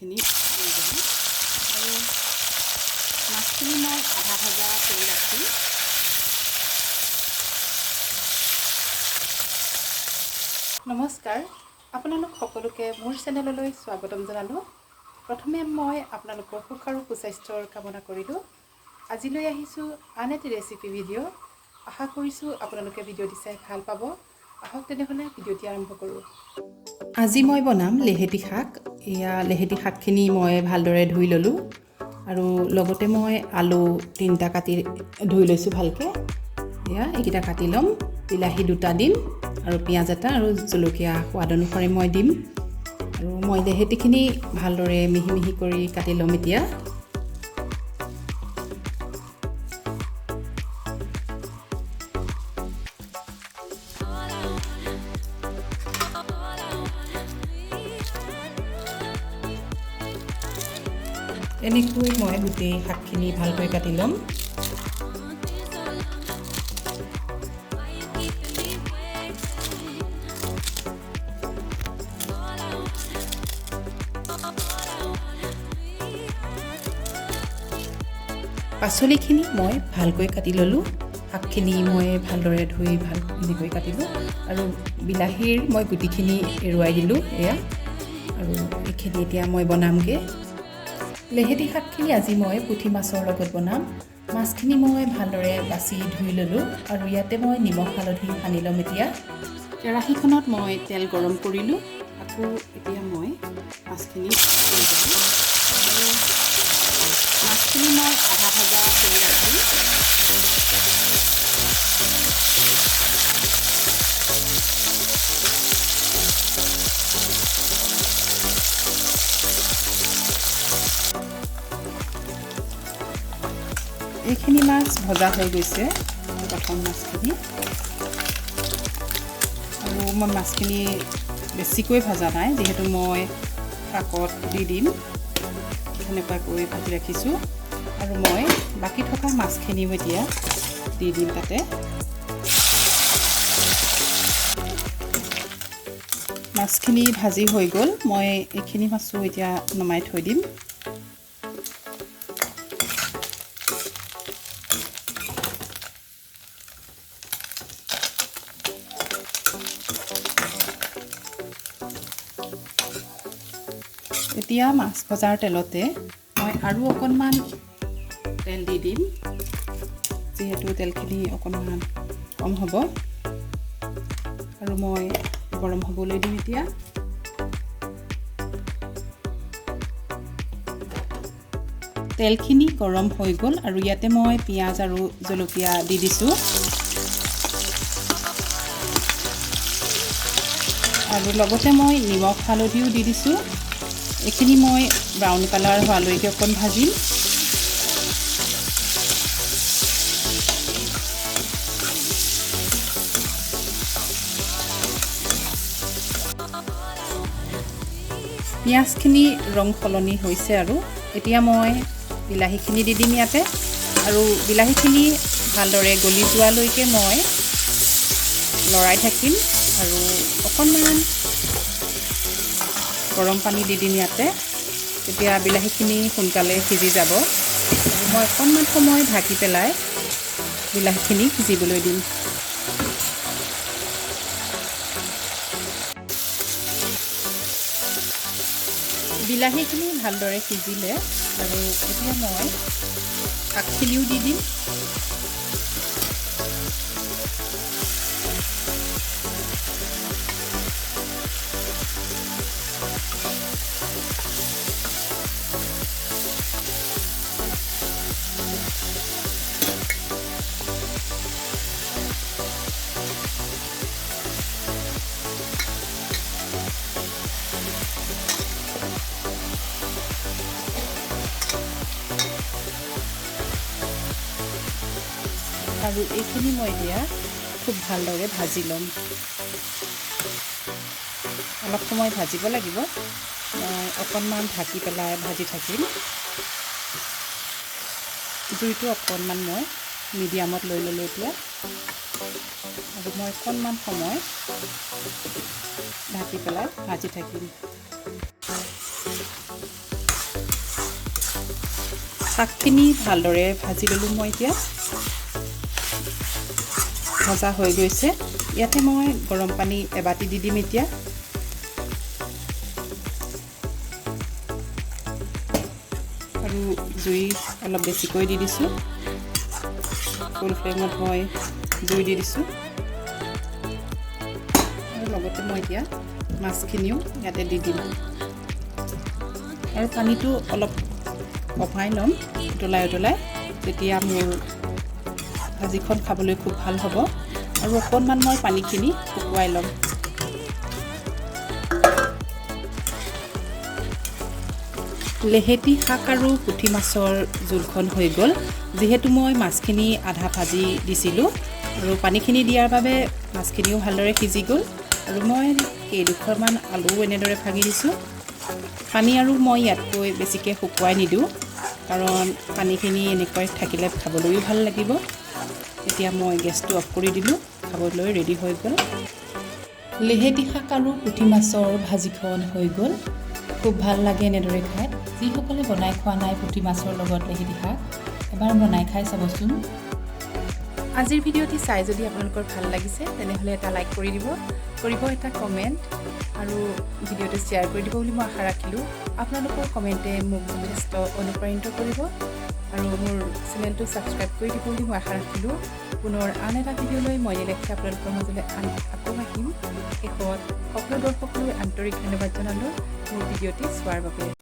খিনি লৈ যাম আৰু মাছখিনি মই আধা ভজা কৰি ৰাখিম। নমস্কাৰ, আপোনালোক সকলোকে মোৰ চেনেললৈ স্বাগতম জনালোঁ। প্ৰথমে মই আপোনালোকৰ সুখ আৰু সুস্বাস্থ্যৰ কামনা কৰিলোঁ। আজিলৈ আহিছোঁ আন এটি ৰেচিপি ভিডিঅ'। আশা কৰিছোঁ আপোনালোকে ভিডিঅ'টি চাই ভাল পাব। আহক তেনেহ'লে ভিডিঅ'টি আৰম্ভ কৰোঁ। আজি মই বনাম লেহেতি শাক। এয়া লেহেতি শাকখিনি মই ভালদৰে ধুই ল'লোঁ আৰু লগতে মই আলু 3টা কাটি ধুই লৈছোঁ ভালকৈ। এয়া এইকেইটা কাটি ল'ম। বিলাহী 2টা দিম আৰু পিঁয়াজ এটা আৰু জলকীয়া সোৱাদ অনুসৰি মই দিম। আৰু মই লেহেতিখিনি ভালদৰে মিহি মিহি কৰি কাটি ল'ম এতিয়া। এনেকৈ মই গোটেই শাকখিনি ভালকৈ কাটি ল'ম। পাচলিখিনি মই ভালকৈ কাটি ল'লোঁ। শাকখিনি মই ভালদৰে ধুই এনেকৈ কাটিলোঁ আৰু বিলাহীৰ মই গুটিখিনি এৰুৱাই দিলোঁ এয়া। আৰু এইখিনি এতিয়া মই বনামগৈ। লেহেতি শাকখিনি আজি মই পুঠি মাছৰ লগত বনাম। মাছখিনি মই ভালদৰে বাছি ধুই ল'লোঁ আৰু ইয়াতে মই নিমখ হালধি সানি ল'ম এতিয়া। কেৰাহীখনত মই তেল গৰম কৰিলোঁ। আকৌ এতিয়া মই মাছখিনি দি যাম আৰু মাছখিনি মই আধা ভজা কৰি ৰাখিম। এইখিনি মাছ ভজা হৈ গৈছে, প্ৰথম মাছখিনি। আৰু মই মাছখিনি বেছিকৈ ভজা নাই, যিহেতু মই শাকত দি দিম। সেনেকুৱাকৈ ভাজি ৰাখিছোঁ আৰু মই বাকী থকা মাছখিনিও এতিয়া দি দিম তাতে। মাছখিনি ভাজি হৈ গ'ল। মই এইখিনি মাছো এতিয়া নমাই থৈ দিম। এতিয়া মাছ ভজাৰ তেলতে মই আৰু অকণমান তেল দি দিম, যিহেতু তেলখিনি অকণমান কম হ'ব। আৰু মই গৰম হ'বলৈ দিম এতিয়া। তেলখিনি গৰম হৈ গ'ল আৰু ইয়াতে মই পিঁয়াজ আৰু জলকীয়া দি দিছোঁ। আৰু লগতে মই নিমখ হালধিও দি দিছোঁ। এইখিনি মই ব্ৰাউন কালাৰ হোৱালৈকে অকণ ভাজিম। পিঁয়াজখিনি ৰং সলনি হৈছে আৰু এতিয়া মই বিলাহীখিনি দি দিম ইয়াতে। আৰু বিলাহীখিনি ভালদৰে গলি যোৱালৈকে মই লৰাই থাকিম আৰু অকণমান গৰম পানী দি দিম ইয়াতে। তেতিয়া বিলাহীখিনি সোনকালে সিজি যাব। আৰু মই অকণমান সময় ঢাকি পেলাই বিলাহীখিনি সিজিবলৈ দিম। বিলাহীখিনি ভালদৰে সিজিলে আৰু এতিয়া মই শাকখিনিও দি দিম। আৰু এইখিনি মই এতিয়া খুব ভালদৰে ভাজি ল'ম। অলপ সময় ভাজিব লাগিব। মই অকণমান ঢাকি পেলাই ভাজি থাকিম। জুইটো অকণমান মই মিডিয়ামত লৈ ল'লোঁ এতিয়া। আৰু মই অকণমান সময় ঢাকি পেলাই ভাজি থাকিম। শাকখিনি ভালদৰে ভাজি ল'লোঁ মই এতিয়া ভজা হৈ গৈছে ইয়াতে মই গৰম পানী এবাটি দি দিম এতিয়া আৰু জুই অলপ বেছিকৈ দি দিছোঁ ফুল ফ্লেমত মই জুই দি দিছোঁ আৰু লগতে মই এতিয়া মাছখিনিও ইয়াতে দি দিম আৰু পানীটো অলপ কমাই ল'ম উতলাই তেতিয়া মোৰ ভাজিখন খাবলৈ খুব ভাল হ'ব আৰু অকণমান মই পানীখিনি শুকুৱাই ল'ম লেহেতি শাক আৰু পুঠি মাছৰ জোলখন হৈ গ'ল যিহেতু মই মাছখিনি আধা ভাজি দিছিলোঁ আৰু পানীখিনি দিয়াৰ বাবে মাছখিনিও ভালদৰে সিজি গ'ল আৰু মই কেইডোখৰমান আলু এনেদৰে ভাঙি দিছোঁ পানী আৰু মই ইয়াতকৈ বেছিকৈ শুকুৱাই নিদিওঁ কাৰণ পানীখিনি এনেকৈ থাকিলে খাবলৈও ভাল লাগিব এতিয়া মই গেছটো অফ কৰি দিলোঁ খাবলৈ ৰেডি হৈ গ'ল লেহেতি শাক আৰু পুঠি মাছৰ ভাজিখন হৈ গ'ল খুব ভাল লাগে এনেদৰে খাই যিসকলে বনাই খোৱা নাই পুঠি মাছৰ লগত লেহেতি শাক এবাৰ বনাই খাই চাবচোন আজিৰ ভিডিঅ'টি চাই যদি আপোনালোকৰ ভাল লাগিছে তেনেহ'লে এটা লাইক কৰি দিব এটা কমেণ্ট আৰু ভিডিঅ'টো শ্বেয়াৰ কৰি দিব বুলি মই আশা ৰাখিলোঁ আপোনালোকৰ কমেণ্টে মোক যথেষ্ট অনুপ্ৰাণিত কৰিব আৰু মোৰ চেনেলটো ছাবস্ক্ৰাইব কৰি দিব বুলি মই আশা ৰাখিলোঁ পুনৰ আন এটা ভিডিঅ'লৈ মই নিলেখে আপোনালোকৰ মাজলৈ আকৌ আহিম শেষত সকলো দৰ্শকলৈ আন্তৰিক ধন্যবাদ জনালোঁ মোৰ ভিডিঅ'টি চোৱাৰ বাবে